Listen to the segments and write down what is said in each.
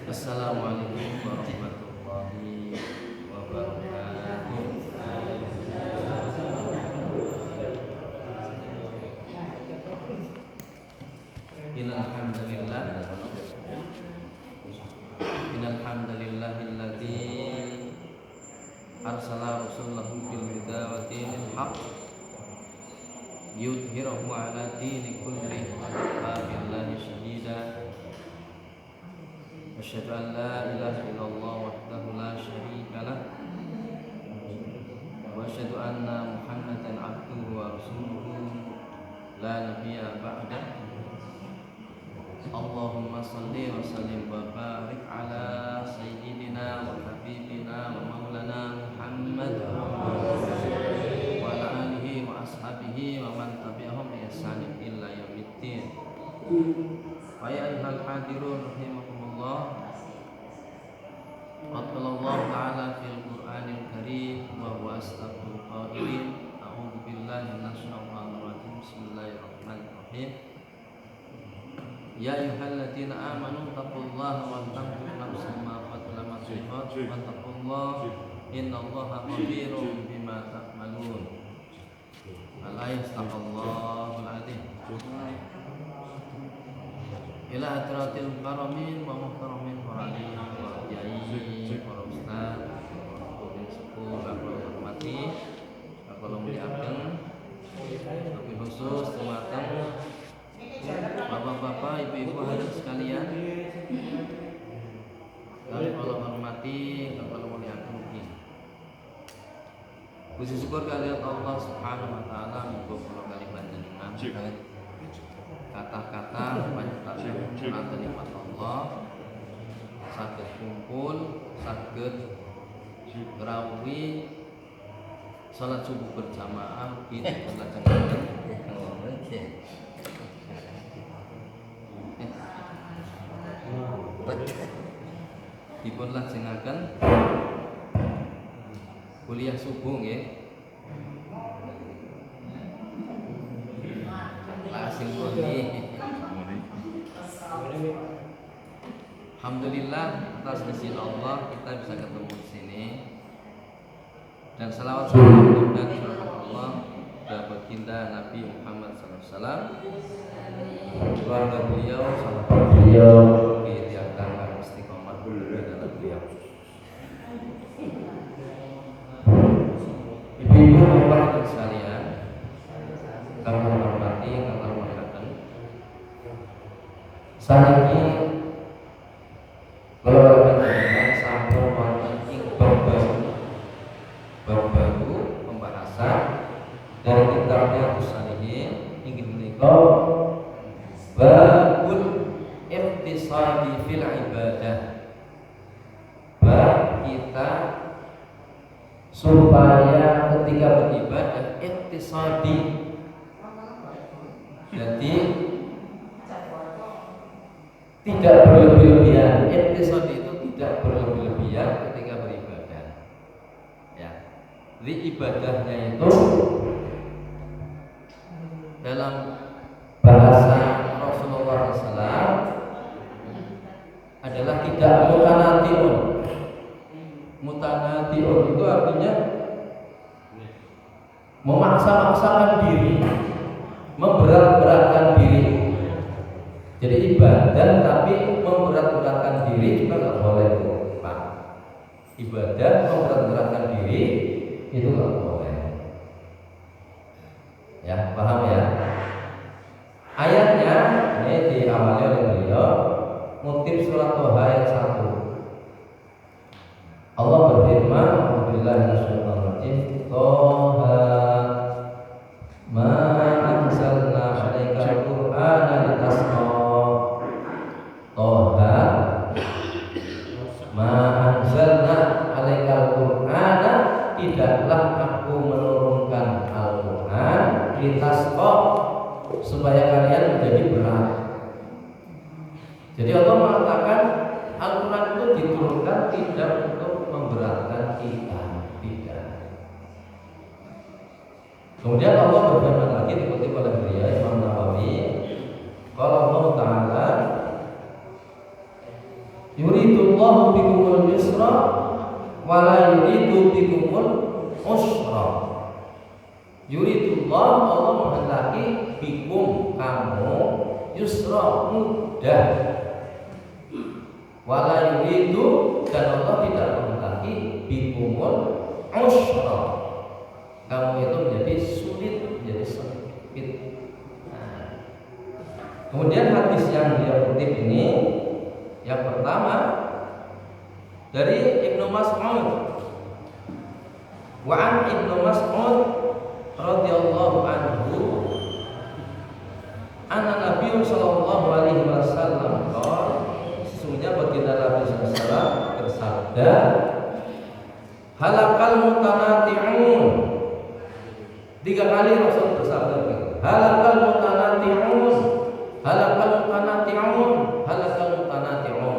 Assalamualaikum warahmatullahi wabarakatuh. Innalhamdulillahilladzi arsala rasulahu bil huda wa dinil haqq yudhhirahu ala dini kulli wa kafa billahi shahida. Asyhadu an la ilaha illallah wahdahu la syarika lah wa asyhadu anna Muhammadan abduhu wa rasuluhu la nabiyya ba'dah. Allahumma salli wa sallim wa barik ala sayyidina wa habibina wa maulana Muhammad wa ala alihi wa ashabihi wa man tabi'ahum bi ihsanin ila yaumiddin. Wa ya ayyuhal hadirun rahimakumullah. Qala Allah ta'ala fil Qur'anil Karim wa huwa asdaqul qailin. A'udzu billahi minasy syaithanir rajim. Bismillahirrahmanirrahim. Ya ayyuhalladzina amanu taqullaha wa tanzur nafsum ma qaddamat lighad wa taqullaha innallaha khabirum bima ta'malun. Al-ayat Astagfirullahal azim. Ila hadratil karamin wa muhtaramin para ali wa kiai para ustaz para sepuh kula hormati kula muliaken tapi khusus dumateng bapak-bapak, ibu-ibu hadirin sekalian, kami kula hormati kula muliaken ugi. Puji syukur kalian Allah Subhanahu wa taala muga kula kali panjenengan kata-kata panjenengan nikmat Allah saged kumpul, saged ngrawuhi salat subuh berjamaah ugi dipunlajengaken dipunlajengaken kuliah subuh nggih. Asing moni. Alhamdulillah atas izin Allah kita bisa ketemu di sini. Dan salawat salam dan Allah kepada baginda Nabi Muhammad SAW, keluarga beliau, sahabat beliau, yang tangga istiqomah di dalam beliau. Ibu-ibu bapak sekalian, kami hormati, kami muliakan. Saat ini kalau kita sampai wonten ing baru pembahasan dari kitab Riyadhus Shalihin inggih menika babul iqtisadi fil ibadah. Bab kita supaya ketika beribadah iqtisadi, jadi tidak berlebih-lebihan. Iqtisadi itu tidak berlebih-lebihan ketika beribadah. Ya, jadi ibadahnya itu dalam bahasa Rasulullah SAW adalah tidak mutanatiun. Mutanatiun itu artinya memaksa-maksakan diri, memberat-beratkan diri. Jadi ibadah tapi memberat-beratkan diri juga nggak boleh, Pak. Ibadah memberat-beratkan diri itu nggak boleh. Ya, paham ya? Ayatnya ini diawali oleh beliau ngutip surat Toha ayat 1. Allah berfirman, "Alhamdulillah minasyaitonirrajim. Toha ma anzalna 'alaikal Qur'ana litasqa." Toha ma anzalna 'alaikal Qur'ana, tidaklah aku menurunkan Al-Qur'an litasqa, supaya kalian menjadi berat. Jadi Allah mengatakan Al-Quran itu diturunkan tidak untuk memberatkan kita, tidak. Kemudian Allah berfirman lagi dikutip oleh beliau Imam Nawawi, kalau Allah Ta'ala Yuridullahu bikumul yusra wa la yuridu bikumul usra. Yuridullah, Allah menghendaki bikum kamu yusra, mudah. Wa la yuridu, dan Allah tidak menghendaki bikumul usra, kamu itu menjadi sulit, menjadi sempit. Nah, kemudian hadis yang dia kutip ini, yang pertama dari Ibnu Mas'ud. Wa an Ibnu Mas'ud radhiyallahu anhu anna Nabi sallallahu alaihi wasallam qala, sesungguhnya baginda Nabi sallallahu alaihi wasallam bersabda, halakal mutanati'un. 3 kali Rasul bersabda begitu. Halakal mutanati'un, halakal mutanati'un, halakal mutanati'un.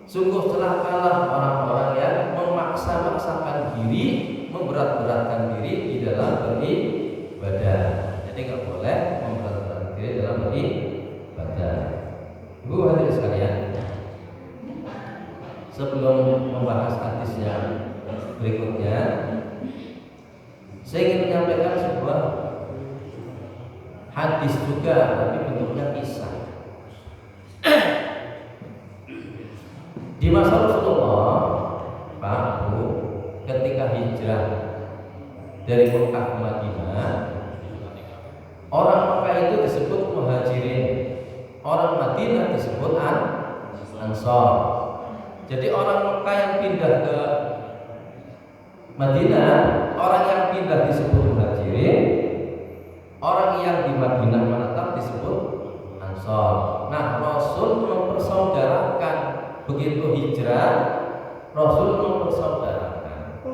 Sungguh celakalah orang-orang yang memaksa-maksakan diri, memberat-beratkan diri di dalam beribadah. Jadi nggak boleh memberat-beratkan diri dalam beribadah. Ibu hadirin sekalian, sebelum membahas hadis yang berikutnya, saya ingin menyampaikan sebuah hadis juga, tapi bentuknya kisah. Di masa Rasulullah, Pak Bu, ketika hijrah dari Mekah ke Madinah, orang Mekah itu disebut muhajirin, orang Madinah disebut ansor. Jadi orang Mekah yang pindah ke Madinah, orang yang pindah disebut muhajirin, orang yang di Madinah menetap disebut ansor. Nah, Rasul mempersaudarakan. Begitu hijrah, Rasul mempersaudarakan.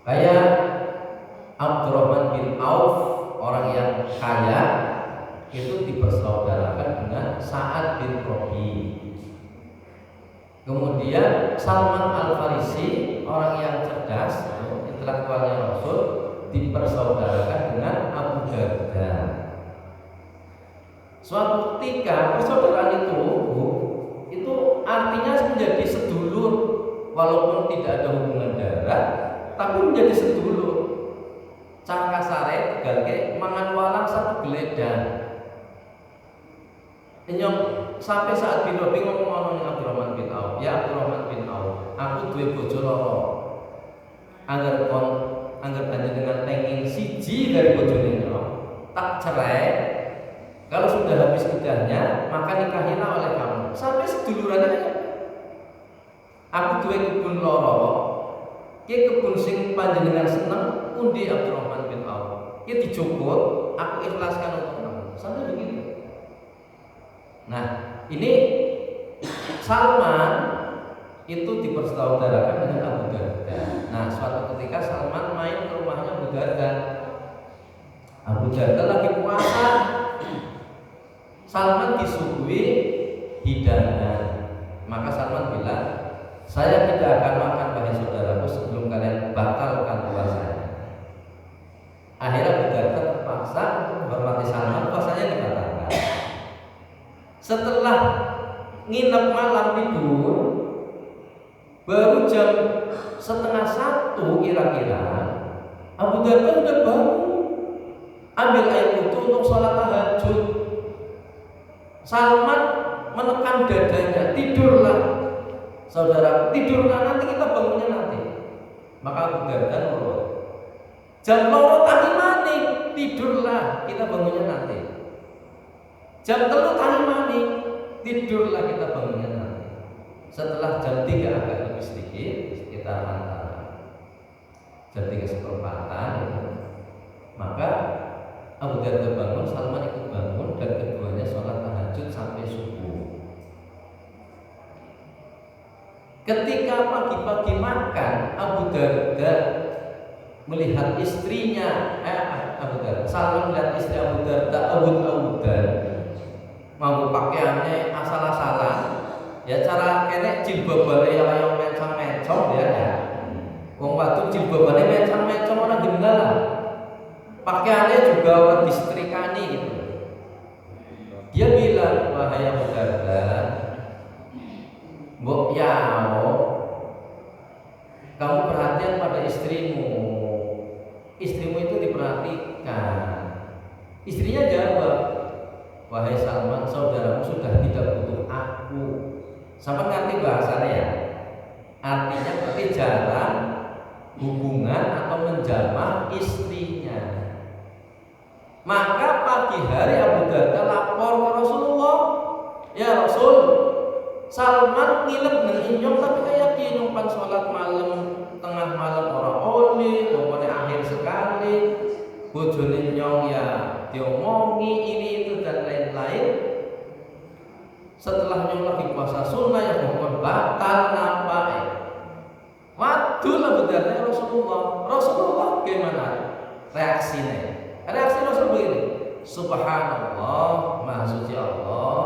Kayak Abdurrahman bin Auf, orang yang kaya, itu dipersaudarakan dengan Sa'ad bin Rabi. Kemudian Salman Al-Farisi, orang yang cerdas, intelektualnya Rasul, dipersaudarakan dengan Abu Darda. Suatu ketika persaudaraan itu artinya menjadi sedulur, walaupun tidak ada hubungan darah, tapi menjadi sedulur. Cangkasare tegalke mangan walang satu geledah. Enyong sampai saat bin Rabi ngomong ning Abdurrahman bin Auf, ya Abdurrahman bin Auf, aku duwe bojo loro. Angger panjenengan pengin siji dari bojone tak cerai. Kalau sudah habis idahnya, maka nikahilah oleh kamu. Sampai sedulurannya, aku duwe kebun loro, ki kebun sing panjenengan seneng, undi Abdurrahman bin Auf. Ki dijupuk, aku ikhlaskan untuk kamu. Sampai begitu. Nah, ini Salman itu dipersaudarakan dengan Abu Darda. Nah, suatu ketika Salman main ke rumahnya Abu Darda. Abu Darda lagi puasa. Salman disuguhi hidangan. Maka Salman bilang, saya tidak akan makan wahai saudaraku sebelum kalian batalkan puasanya. Akhirnya Abu Darda terpaksa untuk menghormati Salman, puasanya dibatalkan. Setelah nginep malam tidur, baru jam 12:30 kira-kira, Abu Darda sudah bangun, ambil air wudu untuk sholat tahajud. Salman menekan dadanya, tidurlah saudara, tidurlah, nanti kita bangunnya nanti. Maka Abu Darda nurut. Jam loro tani maning, tidurlah, kita bangunnya nanti. Jam 3 tani maning, tidurlah, kita bangunnya nanti. Setelah jam 3 agak lebih sedikit, sekitar antara jam 3:15, maka Abu Darda bangun, Salman ikut bangun, dan keduanya sholat tahajud sampai subuh. Ketika pagi-pagi makan, Abu Darda melihat istrinya, Salman melihat istri Abu Darda awud-awudan, mau pakaiannya asal-asalan, ya cara kene jilbabane yang mencong-mencong ya. Wong wadon jilbabane mencong-mencong ora gendala. Pakaiannya juga orang disetrikani gitu. Dia bilang, wahai Abu Darda, ya kamu perhatian pada istrimu. Istrimu itu diperhatikan. Istrinya jawab, wahai Salman, saudaramu sudah tidak butuh aku. Sampai ngerti bahasanya ya? Artinya berarti jarang hubungan atau menjamah istrinya. Maka pagi hari Abu Darda lapor ke Rasulullah, ya Rasul, Salman nginep nang inyong tapi kayak nyumpan sholat malam tengah malam orang oli, pokoknya akhir sekali, bojone nyong ya diomongi ini itu dan lain-lain. Setelah nyong lagi puasa sunnah ya pokoknya batal nampak. Waduh lah bedarnya Rasulullah. Rasulullah gimana reaksinya? Reaksi Rasul begini, Subhanallah, Maha Suci Allah,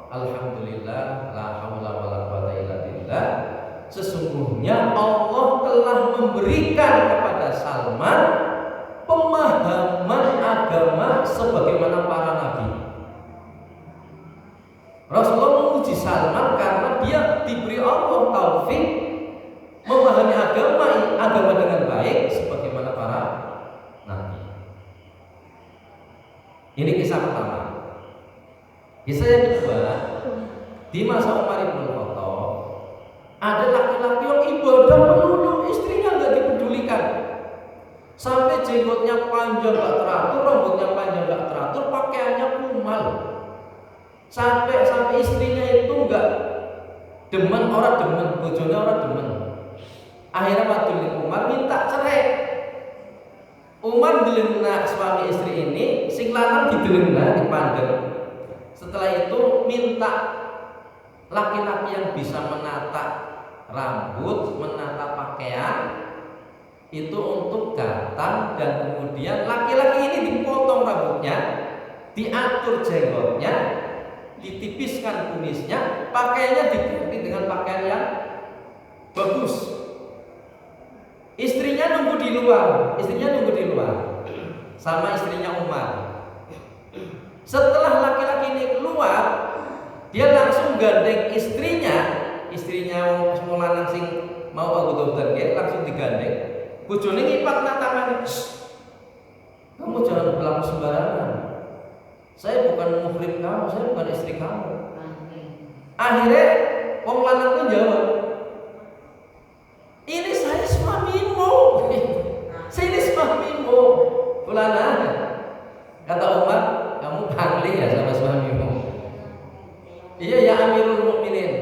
Alhamdulillah, la haula wala quwata illa billah. Sesungguhnya Allah telah memberikan kepada Salman pemahaman agama sebagaimana para nabi. Rasulullah memuji Salman karena dia diberi Allah taufik memahami agama dengan baik sebagaimana para nabi. Ini kisah pertama. Kisah yang kedua, di masa Umar bin Khattab ada laki-laki yang ibadah melulu, istrinya nggak dipedulikan. Sampai jenggotnya panjang nggak teratur, rambutnya panjang nggak teratur, pakaiannya kumal. Sampai istrinya itu nggak demen, orang demen, bojone orang demen. Akhirnya Wadul Umar minta cerai. Umar delengna suami istri ini, sing lanang didelengna dipandang. Setelah itu minta laki-laki yang bisa menata rambut, menata pakaian itu untuk datang, dan kemudian laki-laki ini dipotong rambutnya, diatur jenggotnya, ditipiskan kumisnya, pakaiannya diganti dengan pakaian yang bagus. Istrinya nunggu di luar sama istrinya Umar. Setelah laki-laki ini keluar, dia langsung gandeng istrinya semula langsung mau Abu Darda langsung digandeng. Bojone ngipat tangannya, kamu jangan berlaku sembarangan. Saya bukan muhrim kamu, saya bukan istri kamu. Akhirnya wong lanang itu jawab, ini saya suamimu. Saya ini suamimu. Fulana. Kata Umar, kamu pangli ya sama suamimu. Iya ya Amirul Mukminin.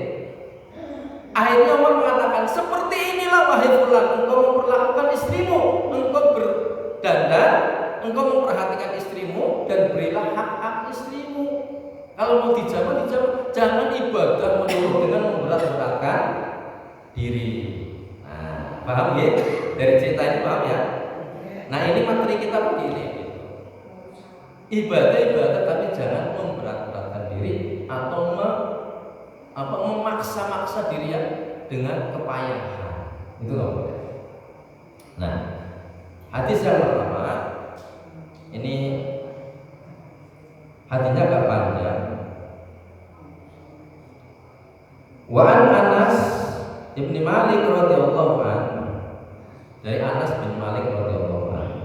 Akhirnya Umar mengatakan, seperti inilah wahai fulan, engkau memperlakukan istrimu, engkau berdandan, engkau memperhatikan istrimu, dan berilah hak-hak istrimu. Kalau mau dijamah, jangan ibadah melulu dengan memberat-beratkan diri. Paham ya? Dari cerita ini paham ya? Nah ini materi kita begini. Ibadah tapi jangan memberat-beratkan diri atau memaksa-maksa diri ya dengan kepayahan. Itu nggak boleh. Nah, hadis yang pertama ini hadisnya agak panjang. Wa an Anas Ibni Malik radhiyallahu anhu, dari Anas bin Malik radhiyallahu anhu,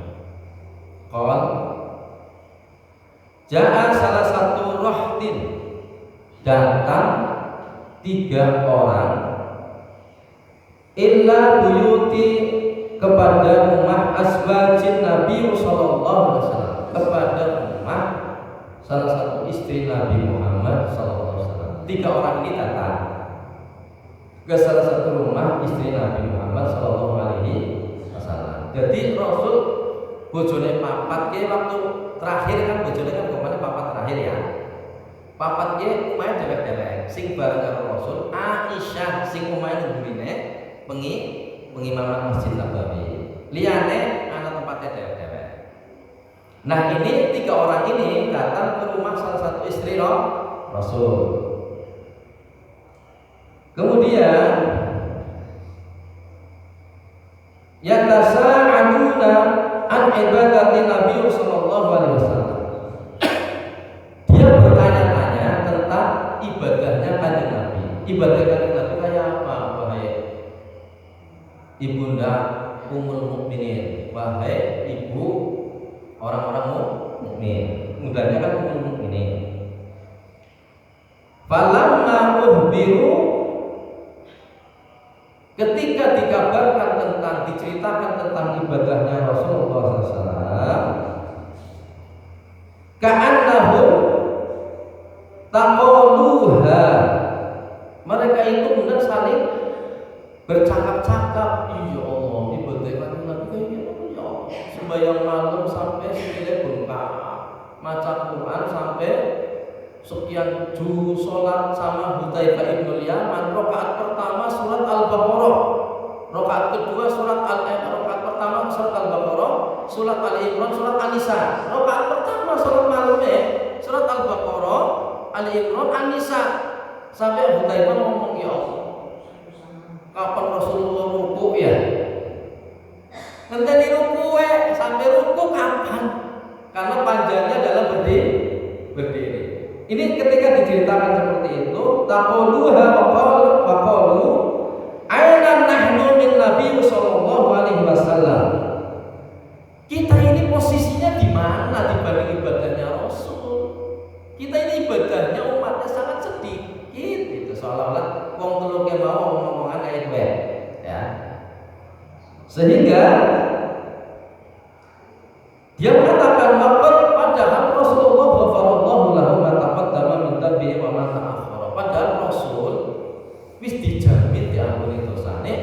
qala jaa salah satu rahtin, datang 3 orang, illa buyuti, kepada rumah azwajin Nabi sallallahu alaihi wasallam, kepada rumah salah satu istri Nabi Muhammad sallallahu alaihi wasallam. 3 orang ini datang ke salah satu rumah istri Nabi Muhammad sallallahu alaihi wasallam. Jadi Rasul bojone papat ke waktu terakhir kan, bojone kan kemana papat terakhir ya. Papat ke lumayan dewek-dewek. Sing bareng karo Rasul Aisyah sing lumayan ngurine pengimaman Masjid Nabawi. Liyane ana tempatnya dewek-dewek. Nah, ini 3 orang ini datang ke rumah salah satu istri Rasul. Kemudian yatasa'aluna an ibadati Nabi sallallahu alaihi wasallam. Dia bertanya-tanya tentang ibadahnya Kanjeng Nabi. Ibadah Kanjeng Nabi kayak apa? ibunda Ummul Mukminin, wahai ibu orang-orang mukmin. Mudahnya kan Ummul Mukminin. Falamma uhbiru, ketika dikabarkan tentang, diceritakan tentang ibadahnya Rasulullah SAW, ka'annahum taqaluha, mereka itu benar saling bercakap-cakap, ya Allah, ibadah kanjeng Nabi kayak gini, ya Allah, sembahyang malam sampai sikile bengkak, maca Quran sampai sekian juz, sholat sama Hudzaifah ibn Yaman, rakaat pertama surat Al-Baqarah, rakaat kedua surat rakaat pertama surat Al-Baqarah, surat Al-Imran, surat An-Nisa, rakaat pertama surat malamnya surat Al-Baqarah, Al-Imran, An-Nisa, sampai Hudzaifah ngomong, ya Allah, kapan Rasulullah ruku ya? Nanti ruku sampai ruku kapan? Karena panjangnya dalam berdiri. Ini ketika diceritakan seperti itu, taquluha wa qalu aina nahnu min Nabi sallallahu alaihi wasallam. Kita ini posisinya di mana dibanding ibadahnya Rasul? Kita ini ibadahnya umatnya sangat sedikit gitu, seolah-olah wong telu ke mau ngomongan kayak gue ya. Sehingga dia mengatakan maqad, padahal Rasulullah ghafarallahu lahu ma taqaddama min dhanbihi wa ma ta'akhkhara. Padahal Rasul wis dijamin diampuni dosane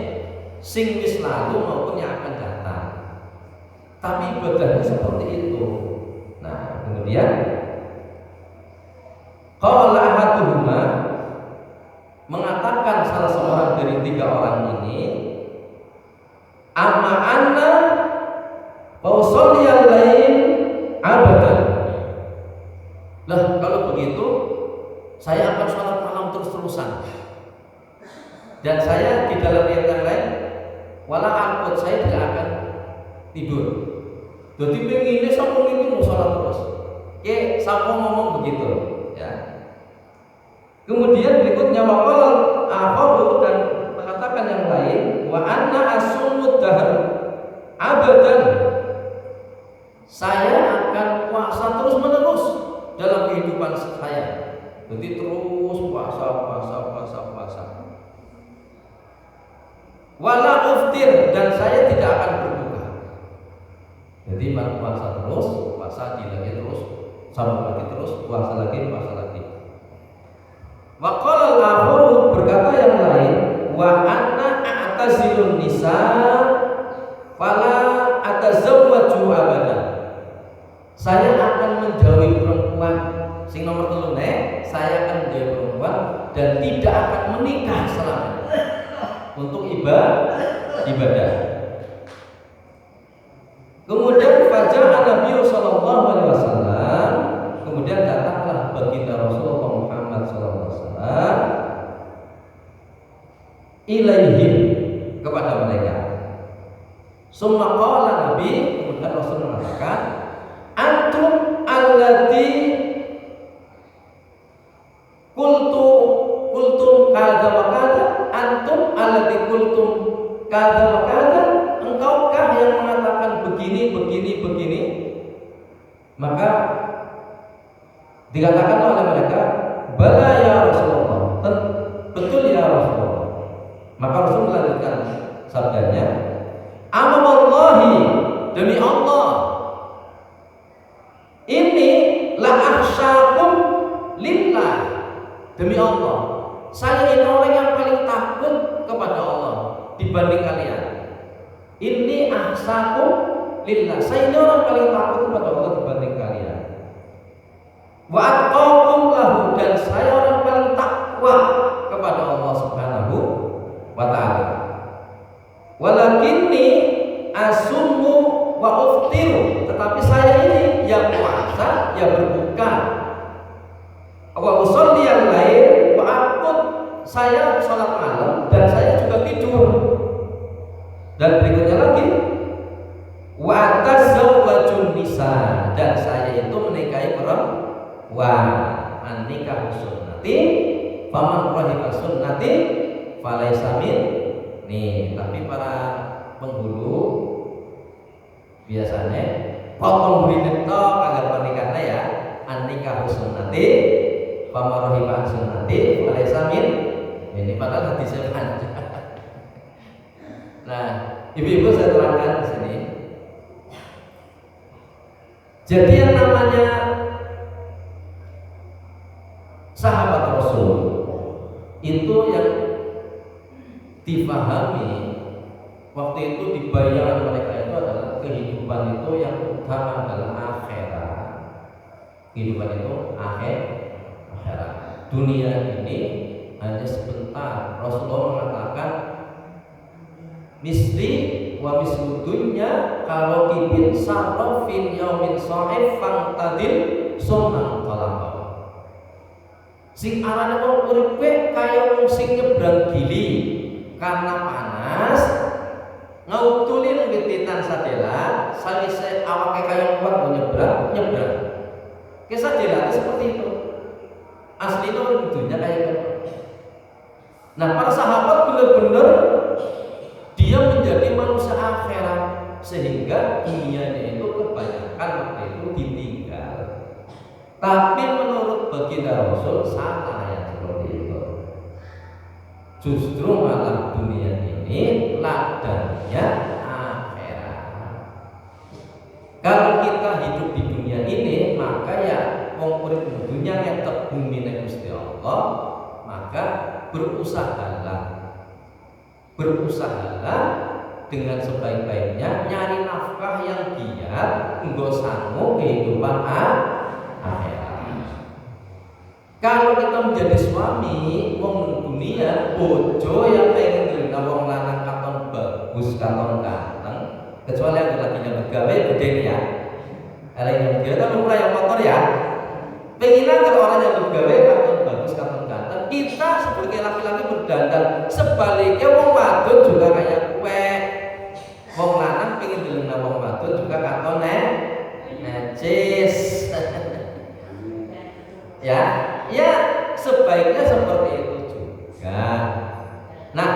sing wis lalu maupun yang akan datang. Tapi ibadahnya seperti itu. Nah, kemudian qala ahaduhuma, mengatakan salah seorang dari tiga orang ini, amma anna fausalliyal lain abadan. Lah kalau begitu saya akan sholat malam terus-terusan, dan saya di dalam riwayat yang lain wala arqud, saya tidak akan tidur. Jadi pengennya sampun itu mau sholat terus. Oke, sampun ngomong begitu ya. Kemudian berikutnya waqala akharu, dan mengatakan yang lain, wa anna asumud dahr abadan, saya akan puasa terus menerus dalam kehidupan saya. Jadi terus puasa. Wala uftir, dan saya tidak akan berbuka. Jadi puasa terus, puasa lagi terus, sambung lagi terus, puasa lagi. Wa qala al-akharu, berkata yang lain, wa anna a'tazilun nisa fala atazawwaju abadan, saya akan menjauhi perempuan sing nomor 3, saya akan menjauhi perempuan dan tidak akan menikah selamanya untuk ibadah. Kemudian faja'a Nabi sallallahu alaihi wasallam, kemudian datanglah baginda Rasulullah Muhammad sallallahu alaihi wasallam ilaihim, kepada mereka. Summa qala Nabi, kemudian Rasul mengatakan, antum allati kultum kada wa kada, antum allati kultum kada wa kada, engkaukah yang mengatakan begini. Maka dikatakan oleh mereka, bala ya Rasulullah, betul ya Rasulullah. Maka Rasul melanjutkan sabdanya, amallahi, demi Allah, ini la akhsyakum lillah, demi Allah, saya ini orang yang paling takut kepada Allah dibanding kalian. Ini akhsyakum lillah, saya ini orang paling takut kepada Allah dibanding kalian. Wa atqakum lahu, dan saya orang paling takwa kepada Allah Subhanahu wa ta'ala. Walakinni asummu wa uftiru, tetapi saya ini yang puasa, yang berbuka. Wa usolli yang lain, wa aqud, saya sholat malam dan saya juga tidur. Dan berikutnya lagi, wa tazawwajun nisa, dan saya itu menikahi perempuan. An-nikahu sunnati faman rahiba sunnati falaysa Nih, tapi para penghulu biasanya potong beri tok agar pernikahannya ya an-nikah sunnati pamarohiban sunnati walaysa min ini padahal hadisnya panjang. Nah, ibu-ibu saya terangkan di sini. Jadi yang namanya sahabat Rasul itu yang dipahami waktu itu di bayangan mereka itu adalah kehidupan itu yang utama adalah akhirat. Kehidupan itu akhirat. Dunia ini hanya sebentar. Rasulullah mengatakan misli wa mislu dunya kalau kibin sarrafin yaumin sa'if fangtadil sunnah qalaqah. Sing arane wong urip kaya wong sing nyebrang gili karena panas ngautulin wititan sadela salise awake kaya kuat nyebrang kisah sadela seperti itu aslinya urip dunya kayak gitu. Nah, para sahabat benar-benar dia menjadi manusia akhirat sehingga dunianya itu kebanyakan waktu itu ditinggal. Tapi menurut baginda Rasul salah yang seperti itu. Justru malah dunia ini ladangnya akhirat. Kalau kita hidup di dunia ini, maka ya wong urip di dunia ngetek bumi ning Gusti Allah, maka berusahalah dengan sebaik-baiknya nyari nafkah yang giat nggo sangu kehidupan akhirat. Kalau kita menjadi suami wong dunia, bojo yang pengen ndelok wong lanang katon bagus, katon ganteng, kecuali yang lagi nyambut gawe gede ya. Kalau yang dia kan mulai yang kotor ya. Penginan kalau orang yang gawe katon bagus, katon ganteng, kita sebagai laki-laki berdandan. Sebaliknya wong wadon juga kayak kue. Wong lanang pengen ndelok wong wadon juga katon necis. Ya, sebaiknya seperti itu juga. Nah,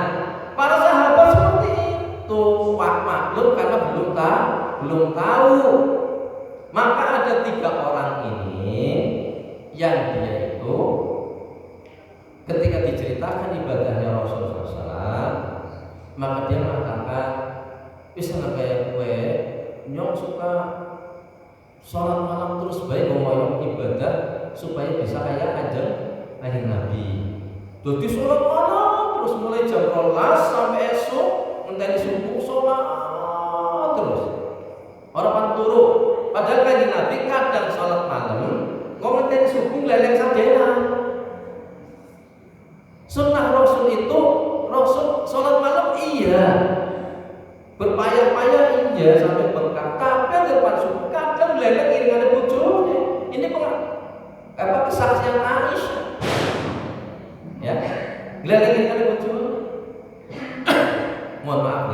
para sahabat seperti itu maklum karena belum tahu. Maka ada 3 orang ini yang dia itu ketika diceritakan ibadahnya Rasulullah SAW, maka dia mengatakan bisa nggak kayak gue nyong suka sholat malam terus baik ngomong ibadah supaya bisa kayak kanjeng Nabi. Jadi sholat malam terus mulai jam 12 sampai esok ngenteni subuh sholat terus. Orang turu. Padahal kanjeng Nabi kadang sholat malam kok ngenteni subuh leleng sadena. Sunnah Rasul itu Rasul sholat malam iya, berpayah-payah iya sampai bengkak. Tapi depan subuh kadang leleng iringan bojone. Ini kesaksian Aisyah. Ya, leleng iringan bojone. Mohon maaf.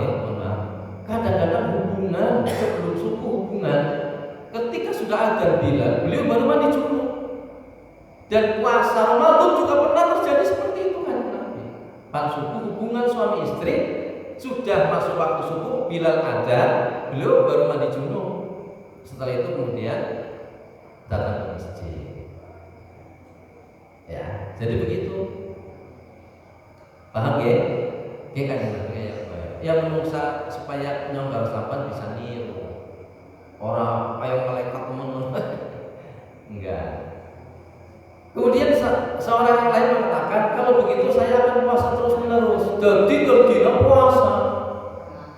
Kadang-kadang hubungan sebelum subuh ketika sudah azan Bilal, beliau baru mandi junub. Dan puasa Ramadan juga pernah terjadi seperti itu kan Nabi. Pas subuh hubungan suami istri sudah masuk waktu subuh, Bilal azan, beliau baru mandi junub. Setelah itu kemudian datang ke masjid. Ya, jadi begitu. Paham ya? Kayak yang menungsa supaya nyong gak sampan bisa niru. Orang kayak malaikat temen enggak. Kemudian seorang yang lain mengatakan kalau begitu saya akan puasa terus menerus. Jadi terkira puasa.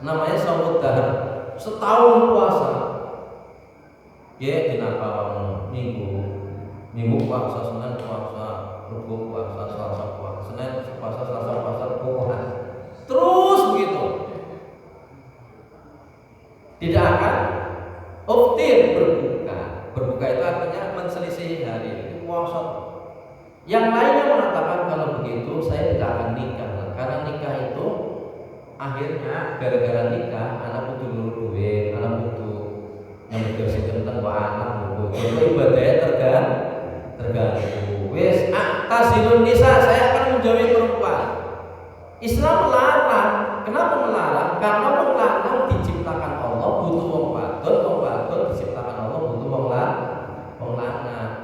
Namanya saumud dahar. Setahun puasa. Ya kenapa minggu puasa, Senin puasa, Rabu puasa, Selasa puasa, Senin puasa, Selasa puasa, puasa. Terus begitu. Tidak akan oftir berbuka itu artinya menselisih hari itu puasa. Yang lainnya mengatakan kalau begitu saya tidak akan nikah karena nikah itu akhirnya gara-gara nikah anak butuh duit, anak butuh yang bersih tentang anak butuh ibadahnya terganggu. Wes tasilun nisa, saya akan menjauhi perempuan. Islam melarang Kenapa melarang? Karena wong lanang diciptakan Allah butuh wong wadon diciptakan Allah butuh wong lanang.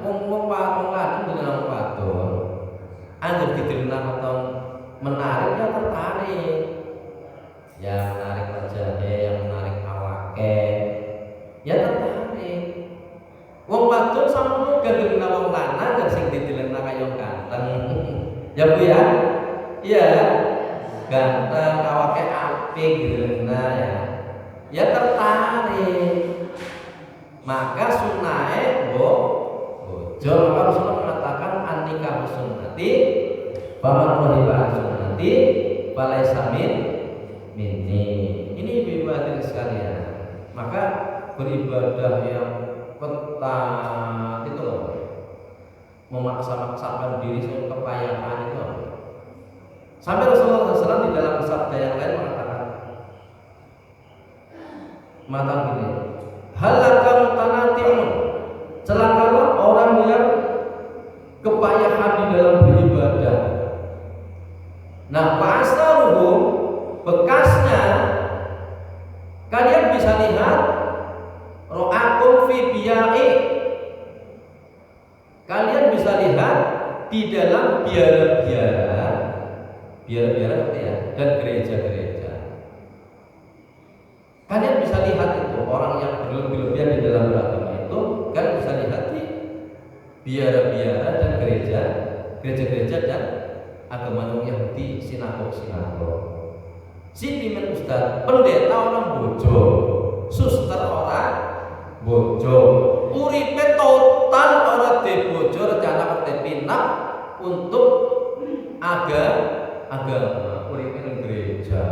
Wong lanang dengan wong wadon anggere didelok katon menarik ya tertarik. Ya menarik wajahnya, yang menarik awake. Ya tertarik. Wong wadon sampun gandeng wong lanang gak sing didelokna kaya ganteng. Ya Bu ya. Iya. Ganteng, awake apik gitu ya. Ya tertarik. Maka sunahe bojo. Maka Rasulullah mengatakan an-nikah sunnati faman rahiba sunnati falaysa minni. Ini ibu hadirin sekalian. Maka beribadah yang ketat itu loh, memaksa-maksakan diri sampai kepayahan itu loh. Sampai Rasulullah SAW di dalam sabda yang lain mengatakan gini, halakam tanati'un, celakalah orang yang kepayahan di dalam beribadah. Nah, fa'asaruhum, bekasnya kalian bisa lihat ro'akum fi biya'i, kalian bisa lihat di dalam biara-biara ya, dan gereja-gereja. Kalian bisa lihat itu orang yang berlebih-lebihan di dalam beragama itu, kalian bisa lihat di biara-biara dan gereja-gereja dan agama Yahudi, sinagog. Si pimpin ustaz, pendeta orang bojo, suster orang bojo, uripe total orang de bojo, rencana kerja pindah untuk agama, uripe nang gereja,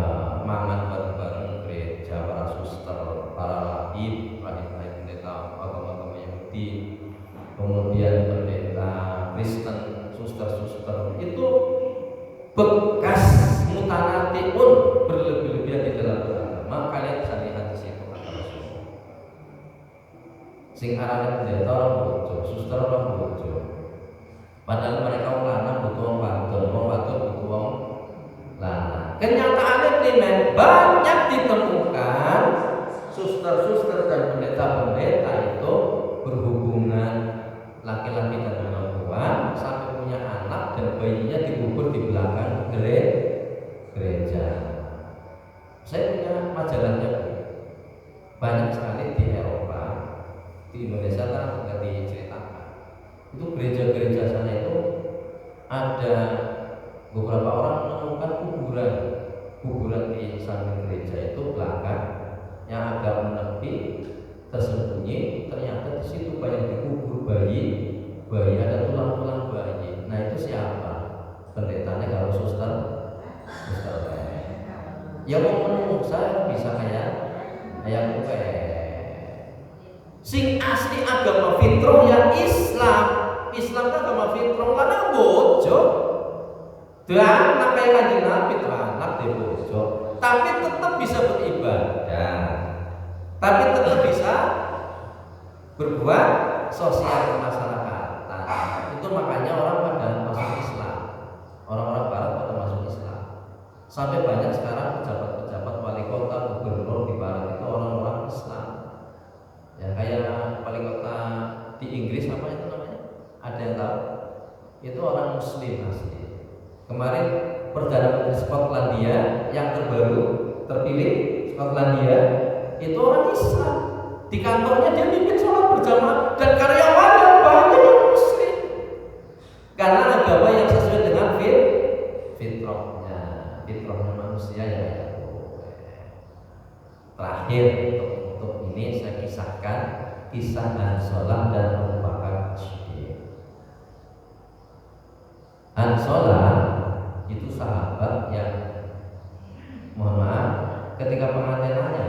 mangan bareng-bareng gereja, para suster, para rahib pendeta agama Yahudi, kemudian pendeta Kristen, suster-suster itu bekas mutanatiun, berlebih-lebihan di dalam beragama. Kalian bisa lihat di situ kata Rasulullah. Sing arane pendeta orang bojo, suster orang bojo. Padahal mereka wong lanang butuh wong wadon butuh wong lanang. Kenyataannya nih banyak ditemukan suster-suster dan pendeta-pendeta itu berhubungan laki-laki dan perempuan sampai punya anak dan bayinya dikubur di belakang gereja. Saya punya majalahnya banyak sekali di Eropa, di Indonesia kan nggak diceritakan. Itu gereja-gereja sana itu ada beberapa orang menemukan kuburan di samping gereja itu belakang yang agak menepi tersembunyi. Ternyata di situ banyak dikubur bayi ada tulang-tulang bayi. Nah itu siapa? Pendetanya kalau suster. Ya mau menurut saya bisa kayak kue. Sing asli agama fitrah ya Islam kan agama fitrah, karena bojo. Dan anak kayak Kanjeng Nabi tuh anak di bojo, tapi tetap bisa beribadah, tapi tetap bisa berbuat sosial kemasyarakatan. Itu makanya orang pada masuk Islam, orang-orang Barat pada masuk Islam. Sampai banyak sekarang pejabat-pejabat wali kota, gubernur di Barat itu orang-orang Islam. Ya kayak wali kota di Inggris apa itu namanya? Ada yang tahu? Itu orang Muslim asli. Kemarin Perdana Menteri Skotlandia yang terpilih Skotlandia itu orang Islam. Di kantornya dia pimpin sholat berjamaah dan karyawannya banyak yang Muslim. Karena agama yang sesuai dengan fitrahnya manusia ya. Terakhir untuk ini saya kisahkan kisah Hansalah dan Abu Bakar As-Siddiq. Hansalah itu sahabat yang mohon maaf ketika pengantinannya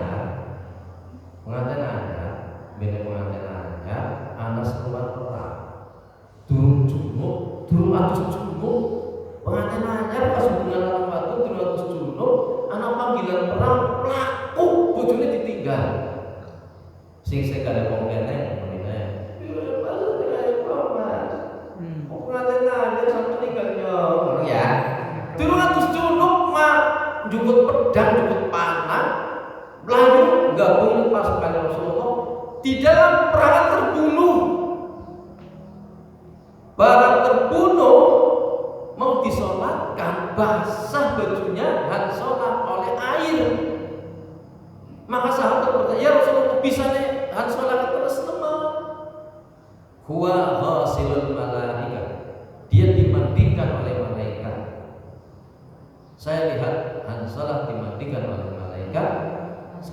Anas keluar perang durung atus junub pengantinannya pas hubungan orang batu durung atus junub anak panggilan perang pelaku bojone ditinggal sing segala wong kene menine pengantinannya sampai tinggalnya ya durung atus junub jemput pedang, jemput panah, melayu gabung pasukan Rasulullah di dalam perang terbunuh. Barang terbunuh mau disolatkan, basah bajunya Hansalah oleh air. Maka sahabat bertanya, ya Rasulullah, bisa nih Hansalah terus lemah? Huwa ghasilul malaika, dia dimandikan oleh malaikat. Saya lihat Hansalah dimandikan oleh malaikat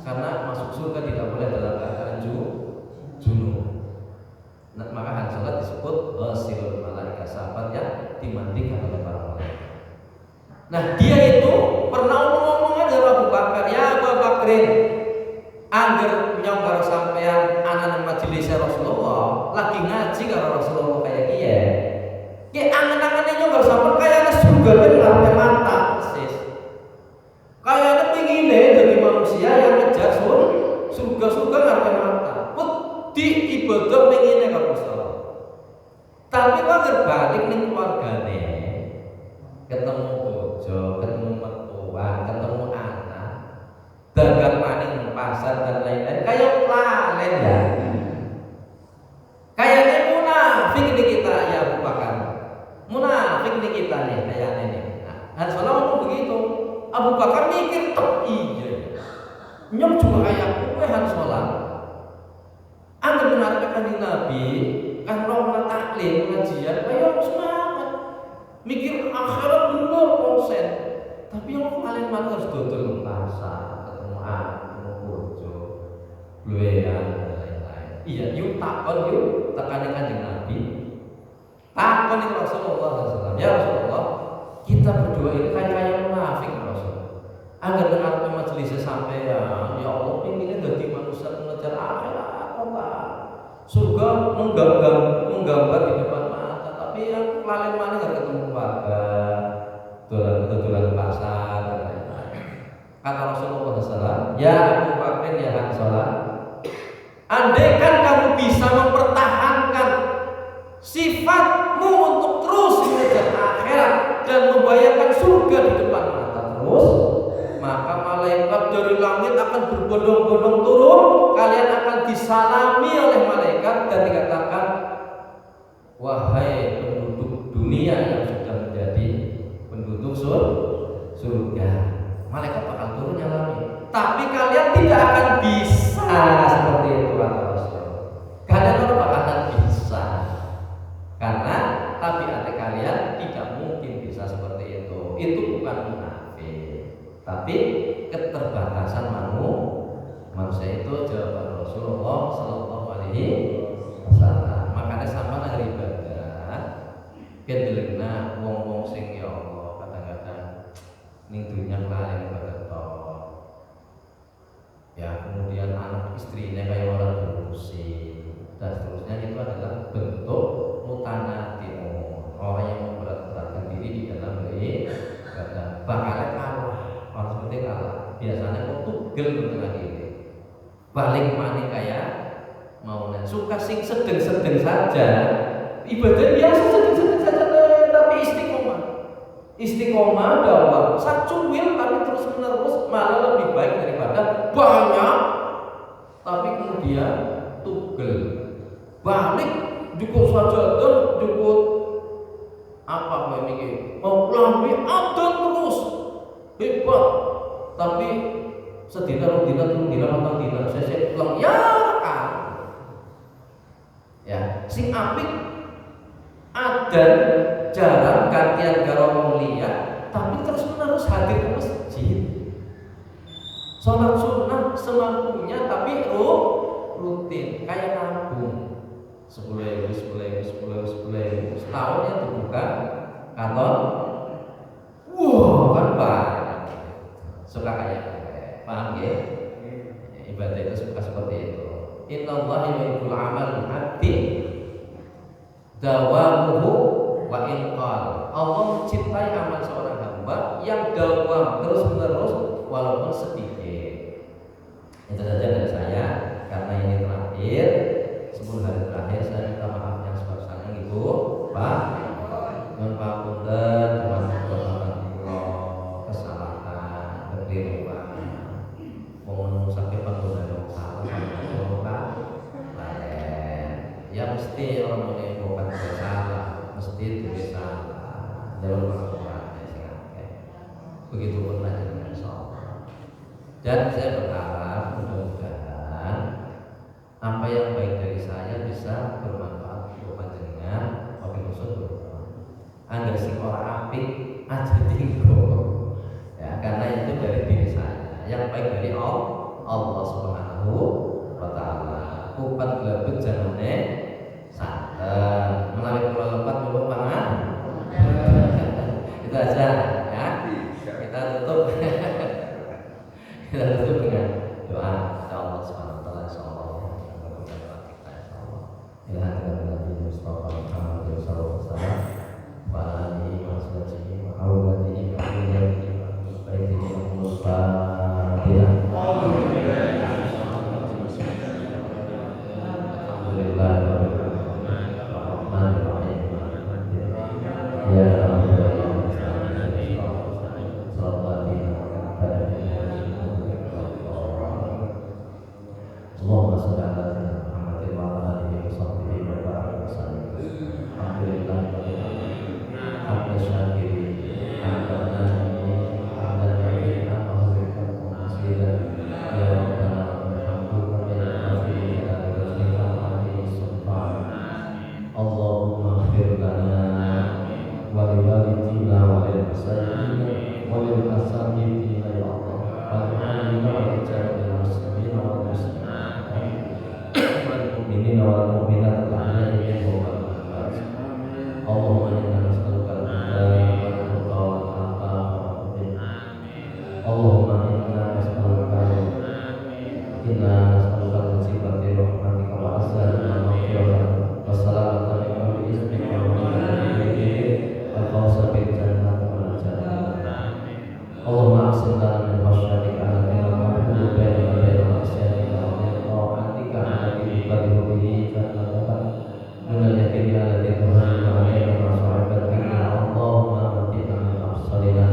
karena masuk surga tidak boleh dalam keadaan junub. Nah, maka Hansalah disebut ghasilul malaika, sahabat yang dimandikan oleh para malaikat. Nah, dia itu pernah ngomong dengan Abu Bakar, ya Abu Bakrin, angger nyonggar sampean anak majelis Rasulullah lagi ngaji karo Rasulullah kayak kiye. Ki angen-angene nyonggar sampean kayaknya surga kan ngarepe mata persis. Kayaknya pengine jadi manusia yang ngejar surga ngarepe mata. Di ibadah pengine karo Rasulullah. Tapi kok balik ning keluargane, ketemu bojo, ketemu mertua, ketemu anak, dagang maning pasar dan lain-lain, kayak lalen ya. Kayaknya munafik nih kita ya Abu Bakar. Munafik nih kita nih kayaknya nih. Nah, Hansalah ngomong begitu. Abu Bakar mikir, iya. Nyok juga kayak gue Hansalah. Anda menarikkan Kanjeng Nabi, kan rohna taklim pengajian, ayo semangat. Mikir akhirat bener konsen. Tapi yang paling mana harus dodol pasar, ketemu anak, ketemu bojo, luwean dan lain-lain. Iya, yuk takon yuk, tekanin Kanjeng Nabi. Takon itu Rasulullah SAW. Ya Rasulullah, kita berdua ini kayak munafik Rasul. Agar dengan majelisnya sampai ya Allah pengennya jadi manusia mengejar akhirat. Surga menggambar di depan mata, tapi yang lain mana nggak ketemu keluarga, dolan pasar dan lain-lain. Kata Rasulullah SAW, ya Abu Bakrin ya Hansalah, andai kan kamu bisa mempertahankan sifatmu untuk terus mengejar akhirat dan membayangkan surga di depan mata terus, maka malaikat dari langit akan berbondong-bondong turun, kalian akan disalami oleh malaikat dan dikatakan, wahai penduduk dunia yang sudah menjadi penduduk surga, malaikat bakal turun nyalami. Tapi kalian tidak akan bisa seperti itu kata Rasul. Kalian orang bakalan bisa, karena tabiat kalian tidak mungkin bisa seperti itu. Itu bukan munafik, tapi keterbatasan manusia itu jawaban Rasulullah Sallallahu Alaihi Wasallam. Makanya sama nang ibadah, kedelengna wong-wong sing ya Allah kadang-kadang ning dunya kalian ibadah toh. Ya kemudian anak istrinya kayak orang berusi dan seterusnya, itu adalah bentuk mutanatiun, orang yang memberat-beratkan diri di dalam beribadah. Bakal kalah, orang seperti kalah. Biasanya kok tugel dengan diri. Balik maning kayak mau suka sing sedeng-sedeng saja, ibadah biasa sedeng-sedeng saja, tapi istiqomah dakwah sacuwil tapi terus menerus, malah lebih baik daripada banyak tapi kemudian tugel balik cukup sajadah, cukup apa kayak mikir mau pulang ada terus hebat, tapi sedina rong dina telung dina patang dina saya pulang ya kan. Ya, sing apik ada jarang gantian karo mulia, tapi terus menerus hadir ke masjid. Sholat sunnah semampunya, tapi rutin kayak nabung 10.000 setahun ya terbuka kantor. Wah kan banyak, suka kayak paham ya? Ibadah itu suka seperti itu. Innallaha yuhibbul amal hati dawamuhu wa inqal. Allah mencintai amal seorang hamba yang dawam terus menerus walaupun sedikit. Itu saja dari saya, karena ini terakhir 10 hari terakhir. Saya minta maaf yang sebesar-besarnya Ibu, Pak, mohon pangapunten, kesalahan. Dan saya berharap mudah-mudahan apa yang baik dari saya bisa bermanfaat untuk panjenengan, wabil khusus angger sing ora apik aja tinggo. Ya, karena itu dari diri saya. Yang baik dari Allah Subhanahu wa taala. Kupat glebet janane santen. Menawi kula lepat nyuwun pangan. Itu aja ya. Kita tutup. Kita tutup dengan doa kepada Allah Subhanahu wa taala insyaallah. Nabi Mustafa Muhammad sallallahu alaihi wasallam wa alihi wa sahbihi wa awlihi wa awlihi wa baitihi al-Fatihah. Alhamdulillah Rahmanir Rahim. Ya Allah Allahumma shalli ala sayyidina Muhammadin wa ala alihi wa sahbihi wa barik wa sallim. Alhamdulillah hamdan syakirin hamdan na'imin hamdan na'imin hamdan na'imin ya Rabbana alhamdulillah ya Rabbi ya Rabbi alaihi sultan. Allahumma ighfir lana wa li walidina wa lil masakin wa lil asatidina ya Allah wa lil wa rijal muslimin wal muslimat mu'minin wal mu'minat al-ahya'i minhum wal amwat. Allahumma inna nas'aluka al-huda wal tuqa wal afafa wal ghina. Allahumma inna nas'aluka al-jibati rahmatika wa as'aluka al-maghfirah wa salamata min kulli ismin wa min kulli dhikrin wal fawza bil jannati wal jannah. Allahumma aqsim lana min khashyatika ma tahulu bainana wa baina ma'siyatika wa min ta'atika allati tuballighu bihi jannataka min al-yaqini alladhi tuhawwinu alayna masa'ibana. Allahumma matina min afsalina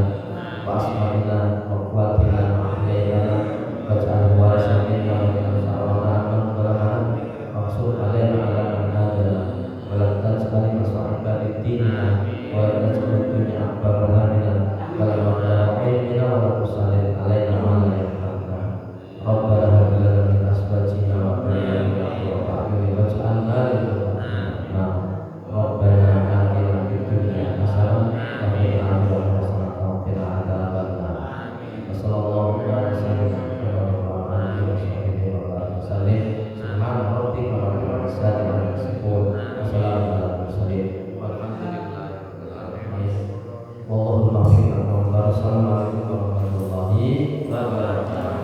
wa asma'ina wa quwwatina wa ahyayna waj'alhu warithan minna wa min sarana man zalamana wansur alayna ala man hadana wa la taj'al masa'ibana lid-dinina wa la taj'al ad-dunya akbar hamina wa la mablaغ ilmina wa la tusallit alayna ma la yanfa'una. Rabbana hab lana min azwajina wa dhurriyyatina qurrata a'yun waj'alna lil muttaqina imama. Rabbana atina fid dunya hasanah wa fil akhirati hasanah wa qina adzabannar. Wa sallallahu ala sayyidina Muhammadin wa ala alihi wa sahbihi wa barik wa sallim. Subhana rabbika rabbil izzati amma yasifun wa salamun alal mursalin walhamdulillahi rabbil alamin. Wallahu a'lam. Wassalamualaikum warahmatullahi wabarakatuh.